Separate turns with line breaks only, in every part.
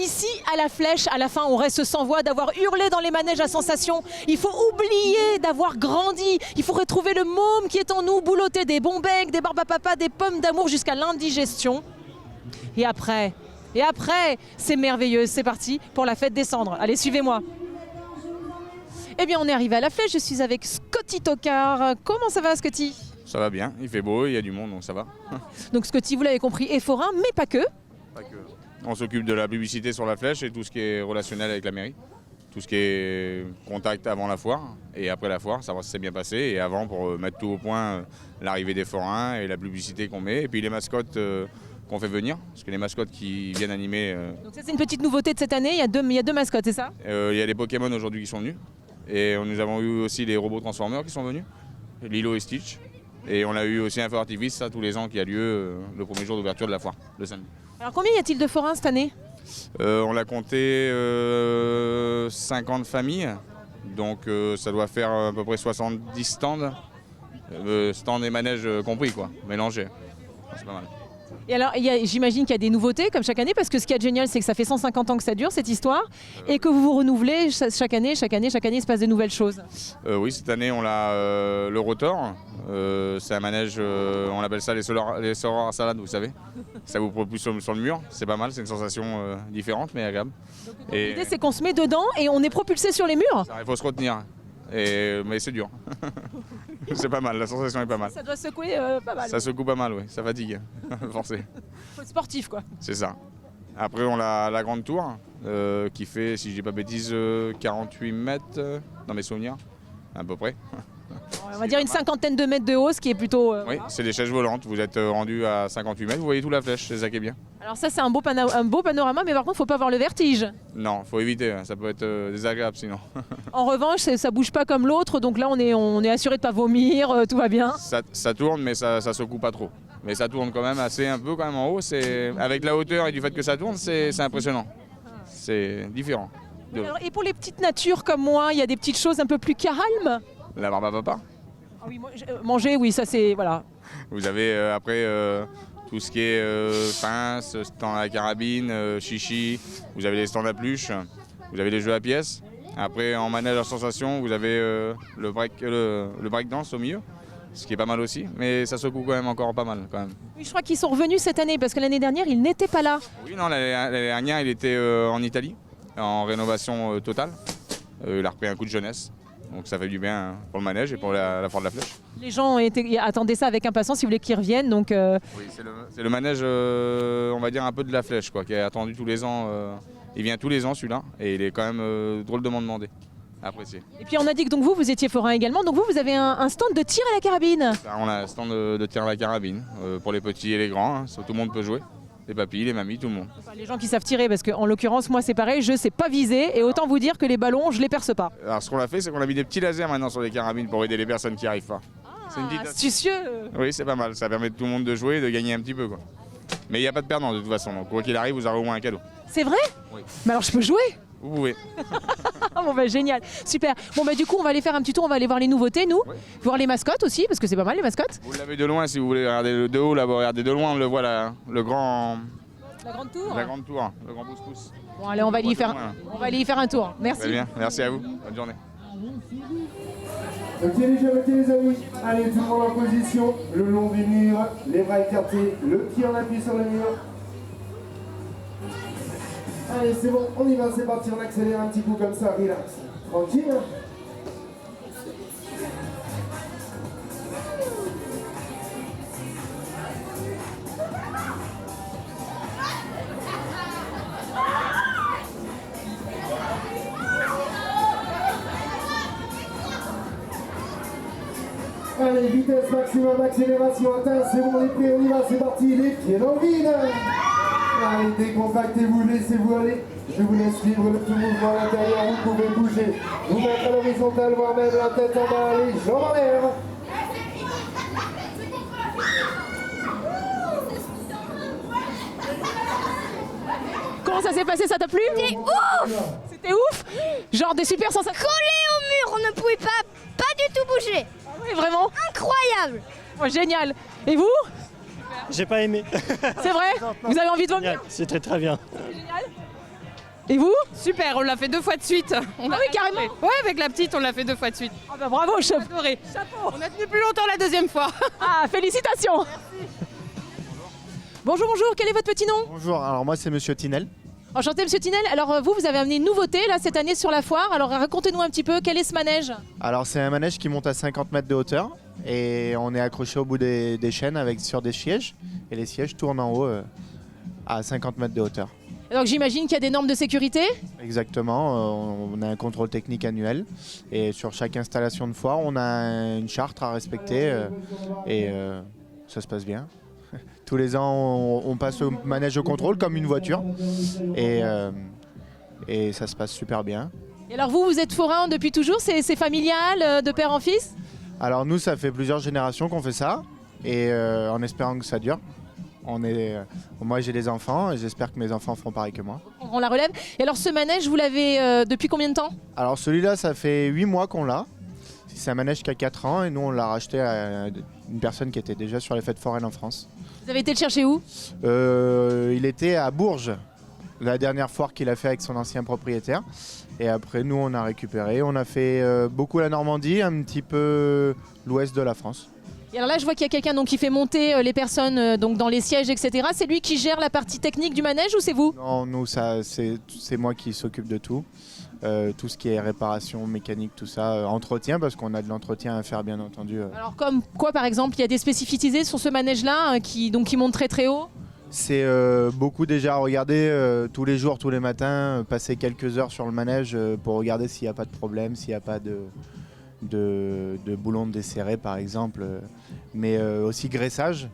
Ici, à la Flèche, à la fin, on reste sans voix d'avoir hurlé dans les manèges à sensations. Il faut oublier d'avoir grandi. Il faut retrouver le môme qui est en nous, boulotter des bons becs, des barbes à papa, des pommes d'amour jusqu'à l'indigestion. Et après, c'est merveilleux. C'est parti pour la fête des cendres. Allez, suivez-moi. Eh bien, on est arrivé à la Flèche. Je suis avec Scotty Tocard. Comment ça va, Scotty ?
Ça va bien, il fait beau, il y a du monde, donc ça va.
Donc Scotty, vous l'avez compris, est forain, mais pas que.
Pas que. On s'occupe de la publicité sur la Flèche et tout ce qui est relationnel avec la mairie. Tout ce qui est contact avant la foire et après la foire, savoir si c'est bien passé. Et avant, pour mettre tout au point, l'arrivée des forains et la publicité qu'on met. Et puis les mascottes qu'on fait venir, parce que les mascottes qui viennent animer...
Donc ça, c'est une petite nouveauté de cette année, il y a deux mascottes, c'est ça ?
Il y a les Pokémon aujourd'hui qui sont venus. Et nous avons eu aussi les robots Transformers qui sont venus, Lilo et Stitch. Et on a eu aussi un feu artifice, ça, tous les ans, qui a lieu le premier jour d'ouverture de la foire, le samedi.
Alors combien y a-t-il de forains cette année ?
On l'a compté 50 familles, donc ça doit faire à peu près 70 stands, stands et manèges compris, quoi, mélangés. C'est pas mal.
Et alors, j'imagine qu'il y a des nouveautés, comme chaque année, parce que ce qui est génial, c'est que ça fait 150 ans que ça dure, cette histoire, et que vous vous renouvelez chaque année, il se passe de nouvelles choses.
Oui, cette année, on a le rotor. C'est un manège, on appelle ça les sorors à salade, vous savez. Ça vous propulse sur le mur, c'est pas mal, c'est une sensation différente, mais agréable.
L'idée, c'est qu'on se met dedans et on est propulsé sur les murs.
Il faut se retenir, mais c'est dur. C'est pas mal, la sensation est pas mal.
Ça doit secouer pas mal.
Ça secoue pas mal, oui, ça fatigue, forcé.
Faut être sportif, quoi.
C'est ça. Après, on a la grande tour qui fait, si je dis pas bêtise, 48 mètres dans mes souvenirs, à peu près.
On va dire une cinquantaine de mètres de haut, ce qui est plutôt...
Oui, c'est des chaises volantes. Vous êtes rendu à 58 mètres, vous voyez tout la Flèche, c'est ça qui est bien.
Alors ça, c'est un beau panorama, mais par contre, faut pas avoir le vertige.
Non, faut éviter, ça peut être désagréable sinon.
En revanche, ça bouge pas comme l'autre, donc là, on est assuré de pas vomir, tout va bien.
Ça tourne, mais ça secoue pas trop. Mais ça tourne quand même un peu quand même en haut. Avec la hauteur et du fait que ça tourne, c'est impressionnant. C'est différent.
Alors, et pour les petites natures comme moi, il y a des petites choses un peu plus calmes.
La barbe à papa.
Ah oui, manger, oui, ça c'est... voilà.
Vous avez après tout ce qui est pince, stand à la carabine, chichi, vous avez les stands à pluche, vous avez les jeux à pièces. Après en manège à sensation, vous avez le break dance au milieu, ce qui est pas mal aussi, mais ça secoue quand même encore pas mal quand même.
Oui, je crois qu'ils sont revenus cette année parce que l'année dernière, ils n'étaient pas là.
Oui, non, l'année dernière, il était en Italie, en rénovation totale. Il a repris un coup de jeunesse. Donc ça fait du bien pour le manège et pour la foire de la Flèche.
Les gens attendaient ça avec impatience, ils voulaient qu'ils reviennent. Donc
Oui, c'est le manège, on va dire un peu de la Flèche, quoi, qui est attendu tous les ans. Il vient tous les ans celui-là et il est quand même drôlement demandé, apprécié.
Et puis on a dit que donc vous étiez forain également, donc vous avez un stand de tir à la carabine.
On a un stand de tir à la carabine pour les petits et les grands, hein, tout le monde peut jouer. Les papilles, les mamies, tout le monde.
Enfin, les gens qui savent tirer, parce qu'en l'occurrence, moi c'est pareil, je sais pas viser et autant vous dire que les ballons, je les perce pas.
Alors ce qu'on a fait, c'est qu'on a mis des petits lasers maintenant sur les carabines pour aider les personnes qui n'y arrivent pas.
C'est une petite astucieux.
Oui, c'est pas mal, ça permet de tout le monde de jouer et de gagner un petit peu, quoi. Mais il n'y a pas de perdant de toute façon, donc quoi qu'il arrive, vous aurez au moins un cadeau.
C'est vrai ?
Oui.
Mais alors je peux jouer ?
Vous pouvez.
Bon bah génial, super. Bon bah du coup on va aller faire un petit tour, on va aller voir les nouveautés nous, voir les mascottes aussi, parce que c'est pas mal les mascottes.
Vous l'avez de loin si vous voulez regarder de haut, là vous regardez de loin, on le voit là, le grand...
La grande tour.
La grande tour, le grand pouce-pouce.
Bon allez on va aller y faire un tour, merci.
Très bien, merci à vous, bonne journée.
Ok les amis, allez tout le monde en position, le long du mur, les bras écartés, le pied en appui sur le mur. Allez c'est bon, on y va, c'est parti, on accélère un petit coup comme ça, relax, tranquille. Allez, vitesse maximum, accélération atteinte, c'est bon, on est prêt, on y va, c'est parti, les pieds dans le vide. Allez, décontractez-vous, laissez-vous aller. Je vous laisse libre de tout mouvement à l'intérieur, vous pouvez bouger, vous mettre à l'horizontale, voire même la tête en bas, les jambes en l'air.
Comment ça s'est passé, ça t'a plu ?
C'était ouf!
C'était ouf! Genre des super sensations.
Collé au mur, on ne pouvait pas du tout bouger.
Ah oui, vraiment?
Incroyable!
Oh, génial! Et vous?
J'ai pas aimé.
C'est vrai? Vous avez envie de vomir?
C'était très bien.
Génial. Et vous?
Super, on l'a fait 2 fois de suite. On a
oui, carrément.
adoré. Ouais, avec la petite, on l'a fait 2 fois de suite.
Ah bah bravo, chef.
Adoré.
Chapeau.
On a tenu plus longtemps la deuxième fois.
Ah, félicitations. Bonjour, bonjour, quel est votre petit nom?
Bonjour, alors moi c'est Monsieur Tinel.
Enchanté, monsieur Tinel. Alors vous avez amené une nouveauté là cette année sur la foire. Alors racontez-nous un petit peu, quel est ce manège?
Alors c'est un manège qui monte à 50 mètres de hauteur et on est accroché au bout des chaînes sur des sièges et les sièges tournent en haut à 50 mètres de hauteur.
Donc j'imagine qu'il y a des normes de sécurité?
Exactement, on a un contrôle technique annuel et sur chaque installation de foire on a une charte à respecter et ça se passe bien. Tous les ans on passe au manège au contrôle comme une voiture et ça se passe super bien.
Et alors vous êtes forain depuis toujours? C'est familial, de père en fils?
Alors nous ça fait plusieurs générations qu'on fait ça et en espérant que ça dure. Moi j'ai des enfants et j'espère que mes enfants feront pareil que moi.
On la relève. Et alors ce manège, vous l'avez depuis combien de temps?
Alors celui-là ça fait 8 mois qu'on l'a. C'est un manège qui a 4 ans et nous on l'a racheté à une personne qui était déjà sur les fêtes foraines en France.
Vous avez été le chercher où?
Il était à Bourges, la dernière foire qu'il a fait avec son ancien propriétaire. Et après nous on a récupéré, on a fait beaucoup la Normandie, un petit peu l'ouest de la France.
Et alors là je vois qu'il y a quelqu'un donc qui fait monter les personnes donc dans les sièges, etc. C'est lui qui gère la partie technique du manège ou c'est vous?
Non, nous c'est moi qui s'occupe de tout. Tout ce qui est réparation, mécanique, tout ça, entretien, parce qu'on a de l'entretien à faire bien entendu.
Alors comme quoi par exemple, il y a des spécificités sur ce manège-là qui monte très très haut?
C'est beaucoup déjà à regarder tous les jours, tous les matins, passer quelques heures sur le manège pour regarder s'il n'y a pas de problème, s'il n'y a pas de boulons desserrés par exemple, mais aussi graissage.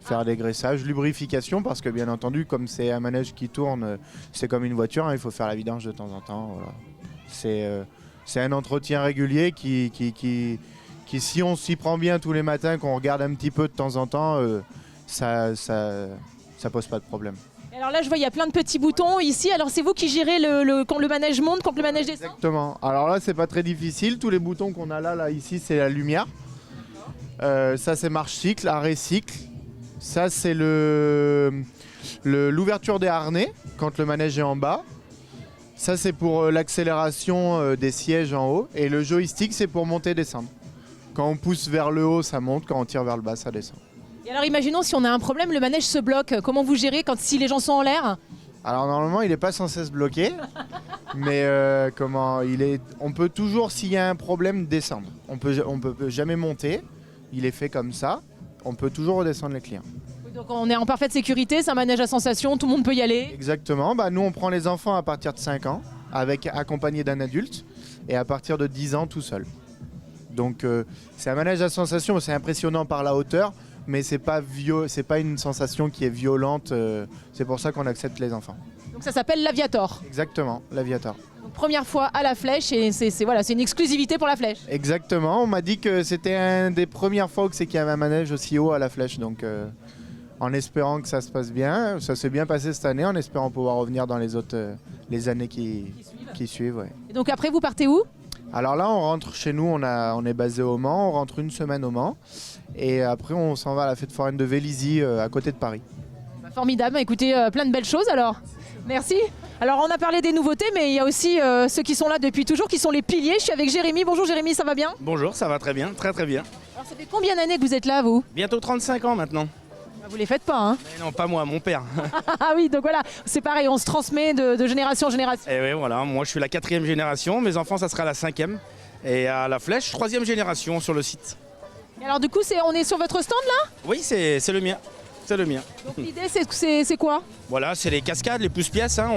Faire des graissages, lubrification, parce que bien entendu, comme c'est un manège qui tourne, c'est comme une voiture, hein, il faut faire la vidange de temps en temps. Voilà. C'est un entretien régulier qui, si on s'y prend bien tous les matins, qu'on regarde un petit peu de temps en temps, ça pose pas de problème.
Et alors là, je vois, il y a plein de petits boutons ici. Alors c'est vous qui gérez quand le manège monte, quand le manège descend?
Exactement. Alors là, c'est pas très difficile. Tous les boutons qu'on a là ici, c'est la lumière. Ça, c'est marche cycle, arrêt cycle. Ça, c'est l'ouverture des harnais quand le manège est en bas. Ça, c'est pour l'accélération des sièges en haut. Et le joystick, c'est pour monter et descendre. Quand on pousse vers le haut, ça monte. Quand on tire vers le bas, ça descend.
Et alors, imaginons si on a un problème, le manège se bloque. Comment vous gérez si les gens sont en l'air?
Alors, normalement, il n'est pas censé se bloquer. Mais on peut toujours, s'il y a un problème, descendre. On peut jamais monter. Il est fait comme ça. On peut toujours redescendre les clients.
Donc on est en parfaite sécurité, c'est un manège à sensation, tout le monde peut y aller.
Exactement, nous on prend les enfants à partir de 5 ans, accompagnés d'un adulte, et à partir de 10 ans tout seul. Donc c'est un manège à sensation, c'est impressionnant par la hauteur, mais c'est pas une sensation qui est violente, c'est pour ça qu'on accepte les enfants.
Donc ça s'appelle l'Aviator.
Exactement, l'Aviator.
Donc, première fois à la Flèche et c'est une exclusivité pour la Flèche.
Exactement, on m'a dit que c'était une des premières fois qu'il y avait un manège aussi haut à la Flèche, donc en espérant que ça se passe bien, ça s'est bien passé cette année, en espérant pouvoir revenir dans les années qui suivent. Ouais.
Et donc après vous partez où?
Alors là on rentre chez nous, on est basé au Mans, on rentre une semaine au Mans et après on s'en va à la fête foraine de Vélizy à côté de Paris.
Formidable, écoutez, plein de belles choses alors. Merci. Alors on a parlé des nouveautés, mais il y a aussi ceux qui sont là depuis toujours, qui sont les piliers. Je suis avec Jérémy. Bonjour Jérémy, ça va bien?
Bonjour, ça va très bien, très très bien.
Alors ça fait combien d'années que vous êtes là, vous?
Bientôt 35 ans maintenant.
Vous les faites pas, hein?
Mais non, pas moi, mon père.
Ah oui, donc voilà, c'est pareil, on se transmet de génération en génération.
Et oui, voilà, moi je suis la 4e génération, mes enfants ça sera la 5e. Et à la Flèche, 3e génération sur le site.
Et alors du coup, on est sur votre stand là?
Oui, c'est le mien. C'est le mien.
Donc l'idée c'est quoi?
Voilà, c'est les cascades, les pouces-pièces. Hein.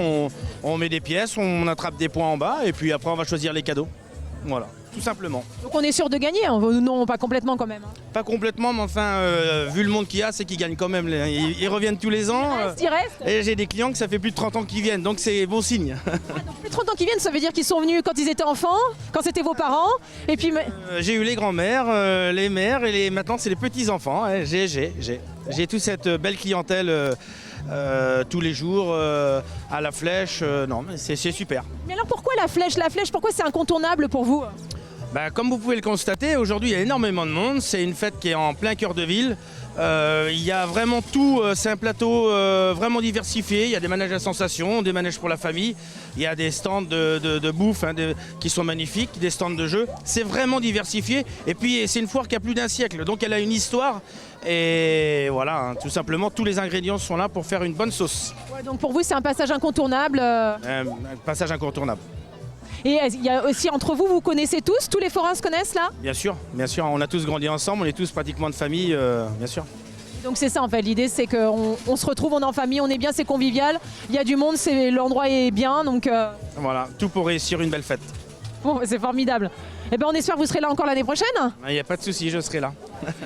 On met des pièces, on attrape des points en bas et puis après on va choisir les cadeaux. Voilà, tout simplement.
Donc on est sûr de gagner, hein. Non pas complètement quand même. Hein.
Pas complètement, mais enfin, vu le monde qu'il y a, c'est qu'ils gagnent quand même. Ils reviennent tous les ans.
Il reste.
Et j'ai des clients que ça fait plus de 30 ans qu'ils viennent, donc c'est bon signe.
Donc plus de 30 ans qu'ils viennent, ça veut dire qu'ils sont venus quand ils étaient enfants, quand c'était vos parents, et puis...
J'ai eu les grands-mères, les mères, et maintenant c'est les petits-enfants. Hein. J'ai toute cette belle clientèle tous les jours à la Flèche. Non, mais c'est super.
Mais alors pourquoi la Flèche? La Flèche, pourquoi c'est incontournable pour vous?
Comme vous pouvez le constater, aujourd'hui il y a énormément de monde. C'est une fête qui est en plein cœur de ville. Il y a vraiment tout, c'est un plateau vraiment diversifié. Il y a des manèges à sensations, des manèges pour la famille. Il y a des stands de bouffe qui sont magnifiques, des stands de jeux. C'est vraiment diversifié. Et puis c'est une foire qui a plus d'un siècle, donc elle a une histoire. Et voilà, hein, tout simplement, tous les ingrédients sont là pour faire une bonne sauce.
Ouais, donc pour vous, c'est un passage incontournable.
Un passage incontournable.
Et il y a aussi entre vous, vous connaissez tous les forains se connaissent là?
Bien sûr, on a tous grandi ensemble, on est tous pratiquement de famille, bien sûr.
Donc c'est ça en fait, l'idée c'est qu'on se retrouve, on est en famille, on est bien, c'est convivial, il y a du monde, l'endroit est bien, donc
Voilà, tout pour réussir une belle fête.
bon, c'est formidable. Et ben on espère que vous serez là encore l'année prochaine.
Il n'y a pas de souci, je serai là.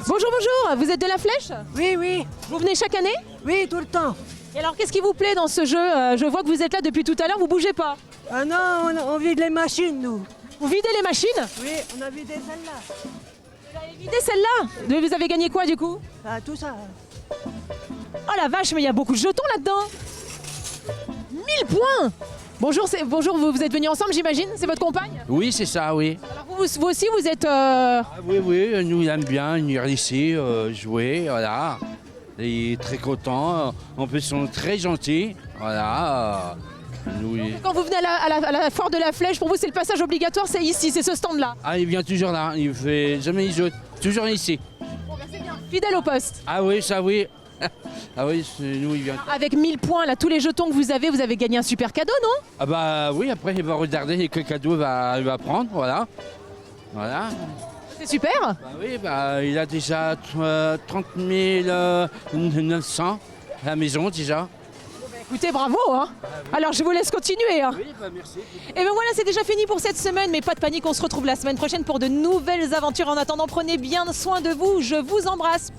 Bonjour, bonjour, vous êtes de la Flèche?
Oui, oui,
Vous venez chaque année?
oui, tout le temps.
Et alors qu'est-ce qui vous plaît dans ce jeu? Je vois que vous êtes là depuis tout à l'heure, vous bougez pas.
Ah non, on vide les machines, nous.
Vous videz les machines?
Oui, on a vidé celle-là.
Vous avez vidé celle-là? Vous avez gagné quoi du coup?
Ah, tout ça.
Oh la vache, mais il y a beaucoup de jetons là-dedans. 1000 points. Bonjour, bonjour, vous êtes venus ensemble j'imagine? C'est votre compagne?
Oui, c'est ça, oui.
Alors vous aussi vous êtes...
Ah, oui, oui, nous, il aime bien venir ici, jouer, voilà. Il est très content. En plus, ils sont très gentils, voilà. Nous,
Quand vous venez à la foire de la Flèche, pour vous c'est le passage obligatoire, c'est ici, c'est ce stand-là.
Ah, il vient toujours là, il fait jamais il joue, toujours ici.
Bon, bah, c'est bien. Fidèle au poste.
Ah oui, ça oui. Ah oui, nous, il vient.
Avec 1000 points, là, tous les jetons que vous avez gagné un super cadeau, non?
Ah bah oui, après, il va regarder quel cadeau il va prendre, voilà. Voilà.
C'est super.
Bah oui, bah, il a déjà 30 900 à la maison déjà.
Écoutez, bravo, hein. Alors je vous laisse continuer, hein.
Oui, bah merci.
Et ben voilà, c'est déjà fini pour cette semaine, mais pas de panique, on se retrouve la semaine prochaine pour de nouvelles aventures. En attendant, prenez bien soin de vous, je vous embrasse.